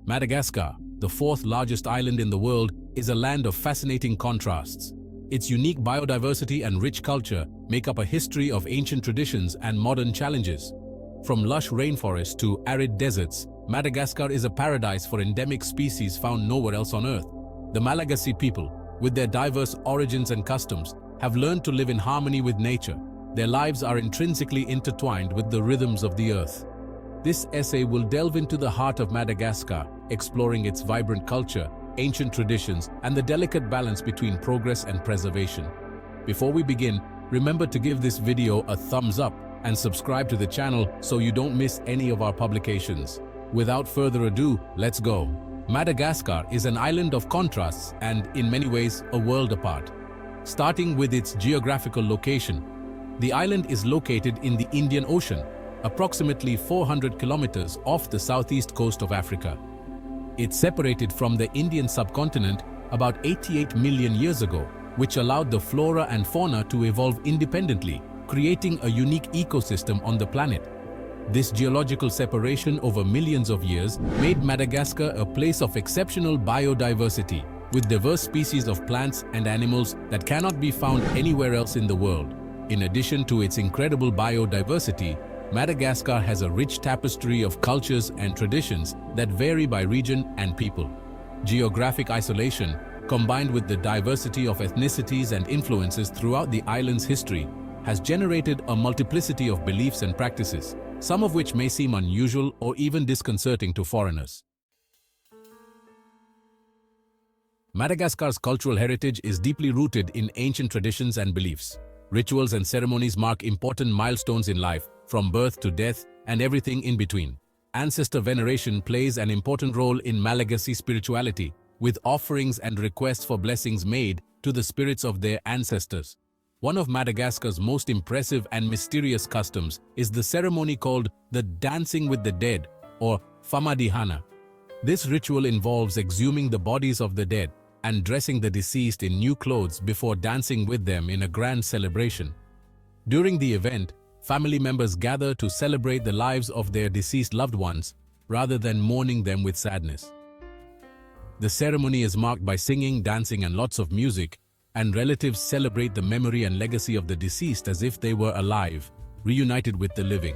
Madagascar, the fourth largest island in the world, is a land of fascinating contrasts. Its unique biodiversity and rich culture make up a history of ancient traditions and modern challenges. From lush rainforests to arid deserts, Madagascar is a paradise for endemic species found nowhere else on Earth. The Malagasy people, with their diverse origins and customs, have learned to live in harmony with nature. Their lives are intrinsically intertwined with the rhythms of the earth. This essay will delve into the heart of Madagascar, exploring its vibrant culture, ancient traditions, and the delicate balance between progress and preservation. Before we begin, remember to give this video a thumbs up and subscribe to the channel so you don't miss any of our publications. Without further ado, let's go. Madagascar is an island of contrasts and, in many ways, a world apart. Starting with its geographical location, the island is located in the Indian Ocean, approximately 400 kilometers off the southeast coast of Africa. It's separated from the Indian subcontinent about 88 million years ago, which allowed the flora and fauna to evolve independently, creating a unique ecosystem on the planet. This geological separation over millions of years made Madagascar a place of exceptional biodiversity, with diverse species of plants and animals that cannot be found anywhere else in the world. In addition to its incredible biodiversity, Madagascar has a rich tapestry of cultures and traditions that vary by region and people. Geographic isolation, combined with the diversity of ethnicities and influences throughout the island's history, has generated a multiplicity of beliefs and practices, some of which may seem unusual or even disconcerting to foreigners. Madagascar's cultural heritage is deeply rooted in ancient traditions and beliefs. Rituals and ceremonies mark important milestones in life, from birth to death and everything in between. Ancestor veneration plays an important role in Malagasy spirituality, with offerings and requests for blessings made to the spirits of their ancestors. One of Madagascar's most impressive and mysterious customs is the ceremony called the Dancing with the Dead, or Famadihana. This ritual involves exhuming the bodies of the dead and dressing the deceased in new clothes before dancing with them in a grand celebration. During the event, family members gather to celebrate the lives of their deceased loved ones, rather than mourning them with sadness. The ceremony is marked by singing, dancing, and lots of music, and relatives celebrate the memory and legacy of the deceased as if they were alive, reunited with the living.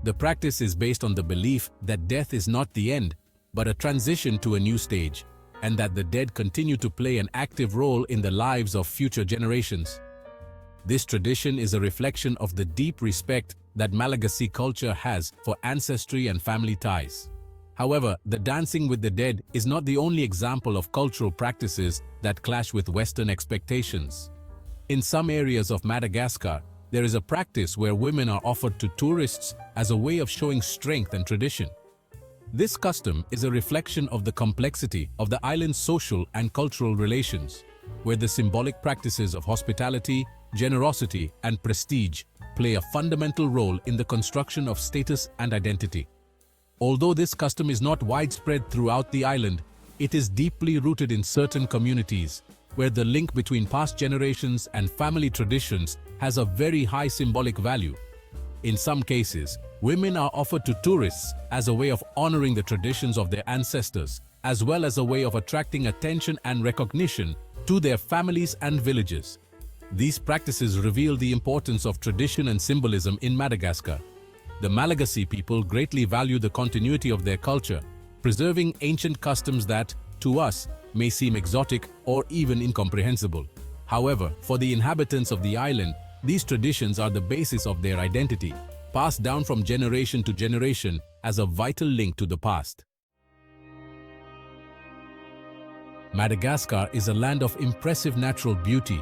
The practice is based on the belief that death is not the end, but a transition to a new stage, and that the dead continue to play an active role in the lives of future generations. This tradition is a reflection of the deep respect that Malagasy culture has for ancestry and family ties. However, the dancing with the dead is not the only example of cultural practices that clash with Western expectations. In some areas of Madagascar, there is a practice where women are offered to tourists as a way of showing strength and tradition. This custom is a reflection of the complexity of the island's social and cultural relations, where the symbolic practices of hospitality, generosity, and prestige play a fundamental role in the construction of status and identity. Although this custom is not widespread throughout the island, it is deeply rooted in certain communities, where the link between past generations and family traditions has a very high symbolic value. In some cases, women are offered to tourists as a way of honoring the traditions of their ancestors, as well as a way of attracting attention and recognition to their families and villages. These practices reveal the importance of tradition and symbolism in Madagascar. The Malagasy people greatly value the continuity of their culture, preserving ancient customs that, to us, may seem exotic or even incomprehensible. However, for the inhabitants of the island, these traditions are the basis of their identity, passed down from generation to generation as a vital link to the past. Madagascar is a land of impressive natural beauty.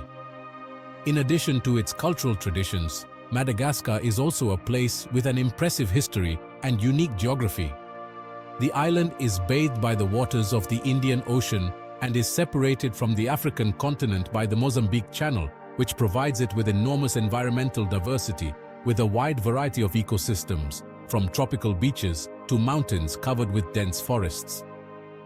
In addition to its cultural traditions, Madagascar is also a place with an impressive history and unique geography. The island is bathed by the waters of the Indian Ocean and is separated from the African continent by the Mozambique Channel, which provides it with enormous environmental diversity, with a wide variety of ecosystems, from tropical beaches to mountains covered with dense forests.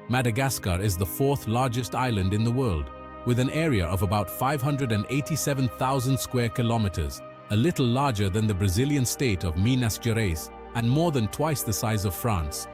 Madagascar is the fourth largest island in the world, with an area of about 587,000 square kilometers, a little larger than the Brazilian state of Minas Gerais and more than twice the size of France.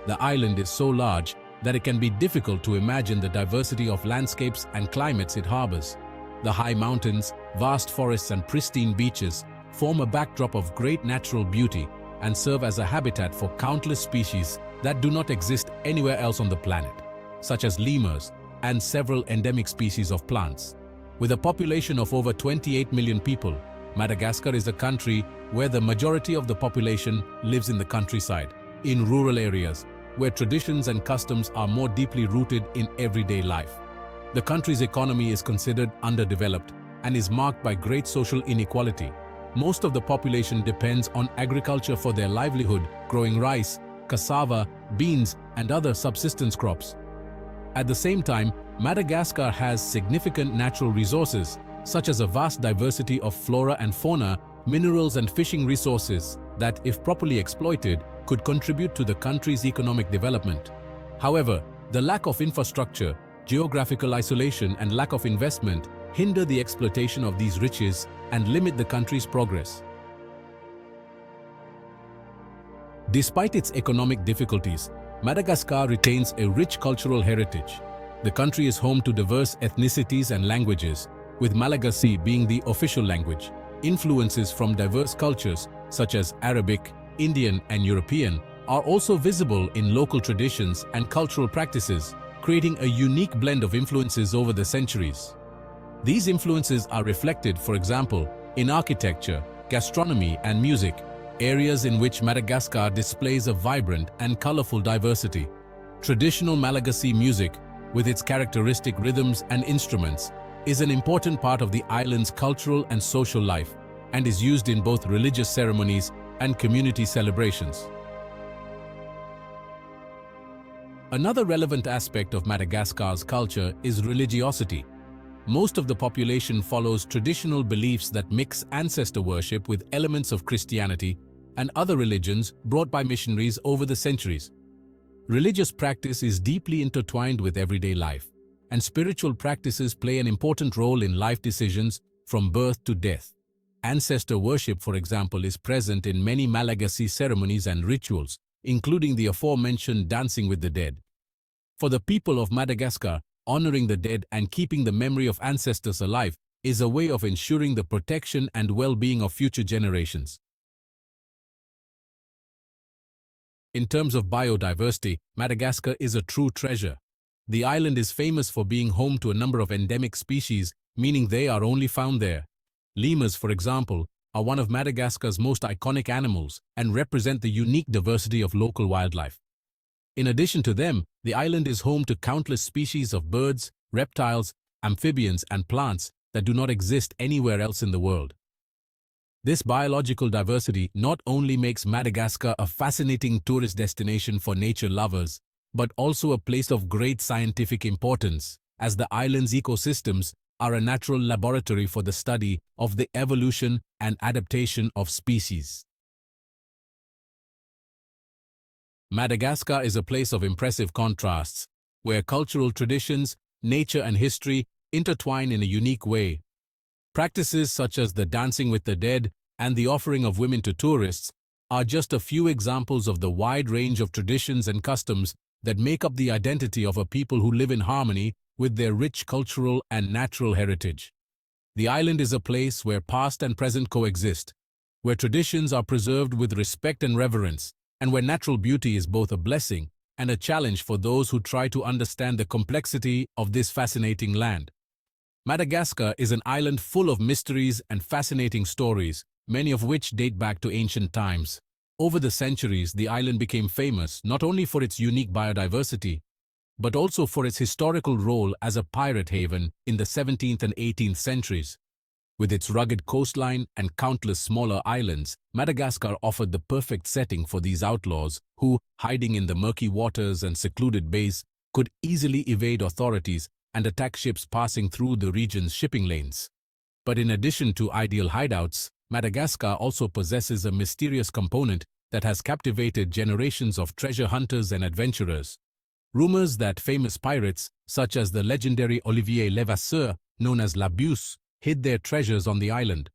The island is so large that it can be difficult to imagine the diversity of landscapes and climates it harbors. The high mountains, vast forests and pristine beaches form a backdrop of great natural beauty and serve as a habitat for countless species that do not exist anywhere else on the planet, such as lemurs and several endemic species of plants. With a population of over 28 million people, Madagascar is a country where the majority of the population lives in the countryside, in rural areas, where traditions and customs are more deeply rooted in everyday life. The country's economy is considered underdeveloped and is marked by great social inequality. Most of the population depends on agriculture for their livelihood, growing rice, cassava, beans, and other subsistence crops. At the same time, Madagascar has significant natural resources, such as a vast diversity of flora and fauna, minerals and fishing resources that, if properly exploited, could contribute to the country's economic development. However, the lack of infrastructure, geographical isolation, and lack of investment hinder the exploitation of these riches and limit the country's progress. Despite its economic difficulties, Madagascar retains a rich cultural heritage. The country is home to diverse ethnicities and languages, with Malagasy being the official language. Influences from diverse cultures, such as Arabic, Indian, and European, are also visible in local traditions and cultural practices, creating a unique blend of influences over the centuries. These influences are reflected, for example, in architecture, gastronomy, and music, areas in which Madagascar displays a vibrant and colorful diversity. Traditional Malagasy music, with its characteristic rhythms and instruments, is an important part of the island's cultural and social life, and is used in both religious ceremonies and community celebrations. Another relevant aspect of Madagascar's culture is religiosity. Most of the population follows traditional beliefs that mix ancestor worship with elements of Christianity and other religions brought by missionaries over the centuries. Religious practice is deeply intertwined with everyday life, and spiritual practices play an important role in life decisions from birth to death. Ancestor worship, for example, is present in many Malagasy ceremonies and rituals, including the aforementioned dancing with the dead. For the people of Madagascar, honoring the dead and keeping the memory of ancestors alive is a way of ensuring the protection and well-being of future generations. In terms of biodiversity, Madagascar is a true treasure. The island is famous for being home to a number of endemic species, meaning they are only found there. Lemurs, for example, are one of Madagascar's most iconic animals and represent the unique diversity of local wildlife. In addition to them, the island is home to countless species of birds, reptiles, amphibians, and plants that do not exist anywhere else in the world. This biological diversity not only makes Madagascar a fascinating tourist destination for nature lovers, but also a place of great scientific importance, as the island's ecosystems are a natural laboratory for the study of the evolution and adaptation of species. Madagascar is a place of impressive contrasts, where cultural traditions, nature, and history intertwine in a unique way. Practices such as the dancing with the dead and the offering of women to tourists are just a few examples of the wide range of traditions and customs that make up the identity of a people who live in harmony with their rich cultural and natural heritage. The island is a place where past and present coexist, where traditions are preserved with respect and reverence, and where natural beauty is both a blessing and a challenge for those who try to understand the complexity of this fascinating land. Madagascar is an island full of mysteries and fascinating stories, many of which date back to ancient times. Over the centuries, the island became famous not only for its unique biodiversity, but also for its historical role as a pirate haven in the 17th and 18th centuries. With its rugged coastline and countless smaller islands, Madagascar offered the perfect setting for these outlaws who, hiding in the murky waters and secluded bays, could easily evade authorities and attack ships passing through the region's shipping lanes. But in addition to ideal hideouts, Madagascar also possesses a mysterious component that has captivated generations of treasure hunters and adventurers. Rumors that famous pirates, such as the legendary Olivier Levasseur, known as Labus, hid their treasures on the island.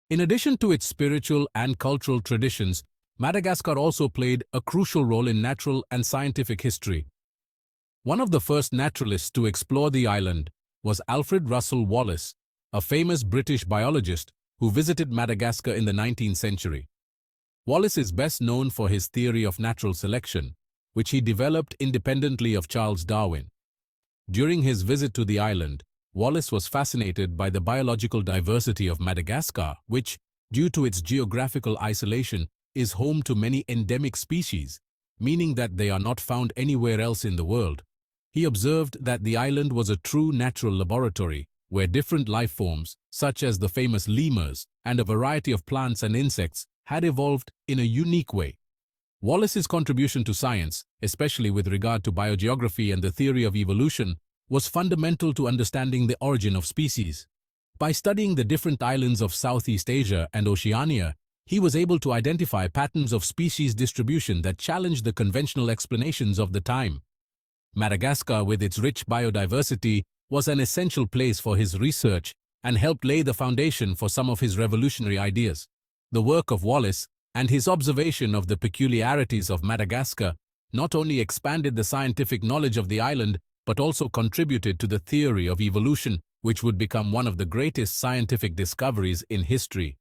In addition to its spiritual and cultural traditions, Madagascar also played a crucial role in natural and scientific history. One of the first naturalists to explore the island was Alfred Russel Wallace, a famous British biologist who visited Madagascar in the 19th century. Wallace is best known for his theory of natural selection, which he developed independently of Charles Darwin. During his visit to the island, Wallace was fascinated by the biological diversity of Madagascar, which, due to its geographical isolation, is home to many endemic species, meaning that they are not found anywhere else in the world. He observed that the island was a true natural laboratory, where different life forms, such as the famous lemurs and a variety of plants and insects, had evolved in a unique way. Wallace's contribution to science, especially with regard to biogeography and the theory of evolution, was fundamental to understanding the origin of species. By studying the different islands of Southeast Asia and Oceania, he was able to identify patterns of species distribution that challenged the conventional explanations of the time. Madagascar, with its rich biodiversity, was an essential place for his research and helped lay the foundation for some of his revolutionary ideas. The work of Wallace and his observation of the peculiarities of Madagascar not only expanded the scientific knowledge of the island, but also contributed to the theory of evolution, which would become one of the greatest scientific discoveries in history.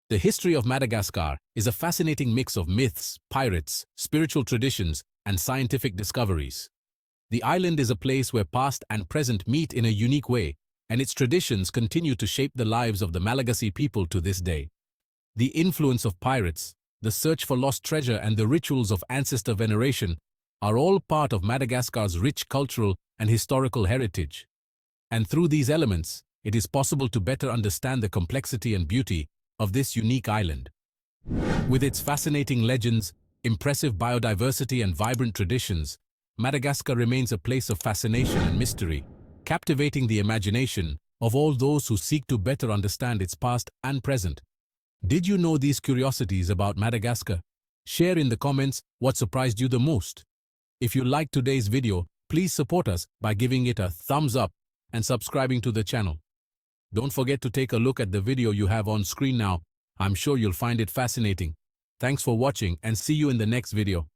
The history of Madagascar is a fascinating mix of myths, pirates, spiritual traditions, and scientific discoveries. The island is a place where past and present meet in a unique way, and its traditions continue to shape the lives of the Malagasy people to this day. The influence of pirates, the search for lost treasure, and the rituals of ancestor veneration are all part of Madagascar's rich cultural and historical heritage. And through these elements, it is possible to better understand the complexity and beauty of this unique island. With its fascinating legends, impressive biodiversity, and vibrant traditions, Madagascar remains a place of fascination and mystery, captivating the imagination of all those who seek to better understand its past and present. Did you know these curiosities about Madagascar? Share in the comments what surprised you the most. If you liked today's video, please support us by giving it a thumbs up and subscribing to the channel. Don't forget to take a look at the video you have on screen now. I'm sure you'll find it fascinating. Thanks for watching and see you in the next video.